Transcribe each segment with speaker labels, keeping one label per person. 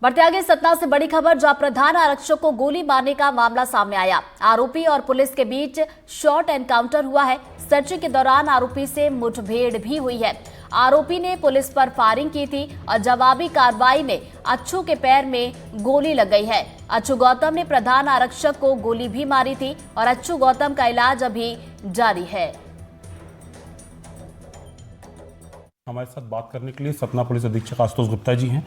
Speaker 1: बढ़ते आगे सतना से बड़ी खबर, जहां प्रधान आरक्षक को गोली मारने का मामला सामने आया। आरोपी और पुलिस के बीच शॉर्ट एनकाउंटर हुआ है। सर्चिंग के दौरान आरोपी से मुठभेड़ भी हुई है। आरोपी ने पुलिस पर फायरिंग की थी और जवाबी कार्रवाई में अच्छू के पैर में गोली लग गई है। अच्छू गौतम ने प्रधान आरक्षक को गोली भी मारी थी और अच्छू गौतम का इलाज अभी जारी है।
Speaker 2: हमारे साथ बात करने के लिए सतना पुलिस अधीक्षक आशुतोष गुप्ता जी हैं।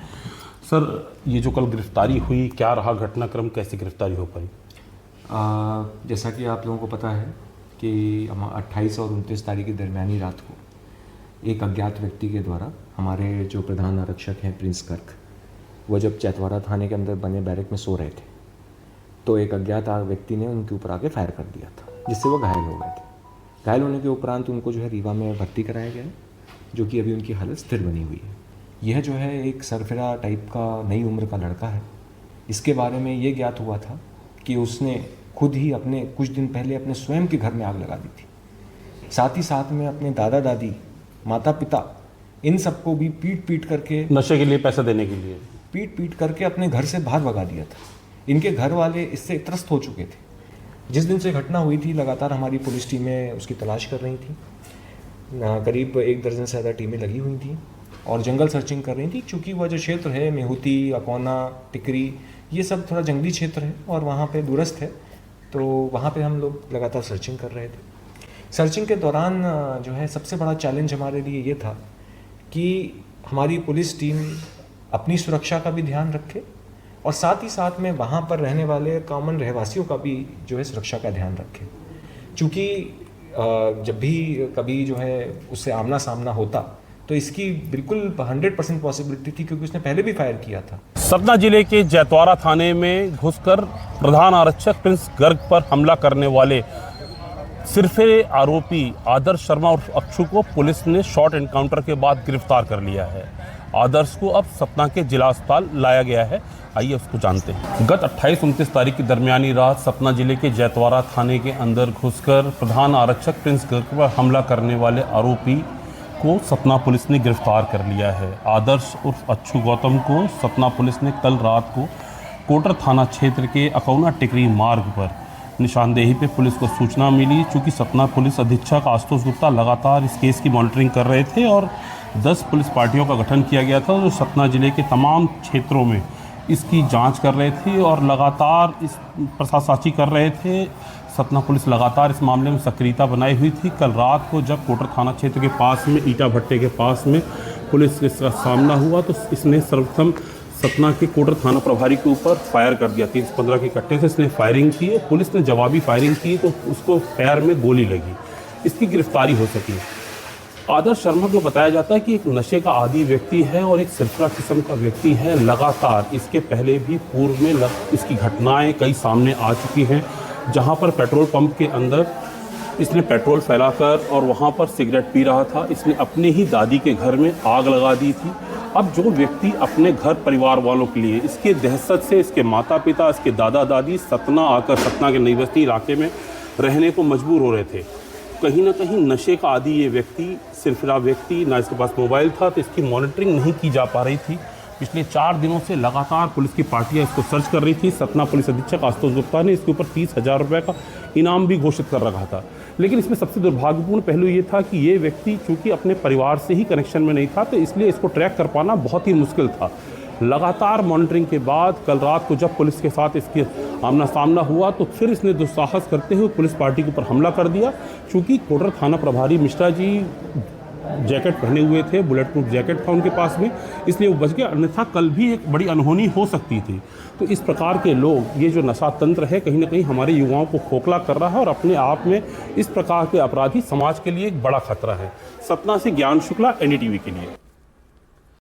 Speaker 2: सर, ये जो कल गिरफ्तारी हुई, क्या रहा घटनाक्रम, कैसे गिरफ्तारी हो पाई?
Speaker 3: जैसा कि आप लोगों को पता है कि 28 और 29 तारीख की दरमियानी रात को एक अज्ञात व्यक्ति के द्वारा हमारे जो प्रधान आरक्षक हैं प्रिंस गर्ग, वो जब चैतवाड़ा थाने के अंदर बने बैरक में सो रहे थे तो एक अज्ञात व्यक्ति ने उनके ऊपर आके फायर कर दिया था, जिससे वो घायल हो गए थे। घायल होने के उपरांत उनको जो है रीवा में भर्ती कराया गया, जो कि अभी उनकी हालत स्थिर बनी हुई है। यह जो है एक सरफिरा टाइप का नई उम्र का लड़का है। इसके बारे में ये ज्ञात हुआ था कि उसने खुद ही अपने कुछ दिन पहले अपने स्वयं के घर में आग लगा दी थी। साथ ही साथ में अपने दादा दादी, माता पिता, इन सबको भी पीट करके,
Speaker 2: नशे के लिए पैसा देने के लिए
Speaker 3: पीट करके अपने घर से बाहर भगा दिया था। इनके घर वाले इससे त्रस्त हो चुके थे। जिस दिन से घटना हुई थी लगातार हमारी पुलिस टीमें उसकी तलाश कर रही थी। करीब 1 दर्जन से ज़्यादा टीमें लगी हुई थी और जंगल सर्चिंग कर रही थी, क्योंकि वह जो क्षेत्र है मेहुती, अकौना, टिकरी, ये सब थोड़ा जंगली क्षेत्र है और वहाँ पे दूरस्थ है, तो वहाँ पे हम लोग लगातार सर्चिंग कर रहे थे। सर्चिंग के दौरान जो है सबसे बड़ा चैलेंज हमारे लिए ये था कि हमारी पुलिस टीम अपनी सुरक्षा का भी ध्यान रखे और साथ ही साथ में वहाँ पर रहने वाले कॉमन रहवासियों का भी जो है सुरक्षा का ध्यान रखे, क्योंकि जब भी कभी जो है उससे आमना सामना होता तो इसकी बिल्कुल 100% पॉसिबिलिटी थी, क्योंकि उसने पहले भी फायर किया था।
Speaker 2: सतना जिले के जैतवाड़ा थाने में घुसकर प्रधान आरक्षक प्रिंस गर्ग पर हमला करने वाले सिरफिरे आरोपी आदर्श शर्मा और अच्छू को पुलिस ने शॉर्ट एनकाउंटर के बाद गिरफ्तार कर लिया है। आदर्श को अब सतना के जिला अस्पताल लाया गया है। आइए उसको जानते हैं। गत 28-29 तारीख की दरमियानी रात सतना जिले के जैतवाड़ा थाने के अंदर घुसकर प्रधान आरक्षक प्रिंस गर्ग पर हमला करने वाले आरोपी को सतना पुलिस ने गिरफ्तार कर लिया है। आदर्श उर्फ अच्छू गौतम को सतना पुलिस ने कल रात को कोटर थाना क्षेत्र के अकौना टिकरी मार्ग पर निशानदेही पे पुलिस को सूचना मिली। चूँकि सतना पुलिस अधीक्षक आशुतोष गुप्ता लगातार इस केस की मॉनिटरिंग कर रहे थे और 10 पुलिस पार्टियों का गठन किया गया था जो सतना जिले के तमाम क्षेत्रों में इसकी जांच कर रहे थे और लगातार इस प्रशासाची कर रहे थे। सतना पुलिस लगातार इस मामले में सक्रियता बनाई हुई थी। कल रात को जब कोटर थाना क्षेत्र के पास में ईटा भट्टे के पास में पुलिस के साथ सामना हुआ तो इसने सर्वप्रथम सतना के कोटर थाना प्रभारी के ऊपर फायर कर दिया। 315 के कट्टे से इसने फायरिंग की। पुलिस ने जवाबी फायरिंग की तो उसको पैर में गोली लगी। इसकी गिरफ्तारी हो सकी। आदर्श शर्मा को बताया जाता है कि एक नशे का आदी व्यक्ति है और एक सिरफिरा किस्म का व्यक्ति है। लगातार इसके पहले भी पूर्व में इसकी घटनाएं कई सामने आ चुकी हैं, जहां पर पेट्रोल पंप के अंदर इसने पेट्रोल फैलाकर और वहां पर सिगरेट पी रहा था। इसने अपने ही दादी के घर में आग लगा दी थी। अब जो व्यक्ति अपने घर परिवार वालों के लिए इसके दहशत से इसके माता पिता, इसके दादा दादी सतना आकर सतना के नई बस्ती इलाके में रहने को मजबूर हो रहे थे। कहीं ना कहीं नशे का आदी ये व्यक्ति, सिरफिरा व्यक्ति, ना इसके पास मोबाइल था तो इसकी मॉनिटरिंग नहीं की जा पा रही थी। पिछले 4 दिनों से लगातार पुलिस की पार्टियां इसको सर्च कर रही थी। सतना पुलिस अधीक्षक आशुतोष गुप्ता ने इसके ऊपर 30,000 रुपये का इनाम भी घोषित कर रखा था। लेकिन इसमें सबसे दुर्भाग्यपूर्ण पहलू ये था कि ये व्यक्ति चूंकि अपने परिवार से ही कनेक्शन में नहीं था तो इसलिए इसको ट्रैक कर पाना बहुत ही मुश्किल था। लगातार मॉनिटरिंग के बाद कल रात को जब पुलिस के साथ इसके आमना सामना हुआ तो फिर इसने दुस्साहस करते हुए पुलिस पार्टी के ऊपर हमला कर दिया। चूँकि कोटर थाना प्रभारी मिश्रा जी जैकेट पहने हुए थे, बुलेट प्रूफ जैकेट था उनके पास में, इसलिए वो बच गया, अन्यथा कल भी एक बड़ी अनहोनी हो सकती थी। तो इस प्रकार के लोग, ये जो नशा तंत्र है कहीं ना कहीं हमारे युवाओं को खोखला कर रहा है और अपने आप में इस प्रकार के अपराधी समाज के लिए एक बड़ा खतरा है। सतना से ज्ञान शुक्ला, NDTV के लिए।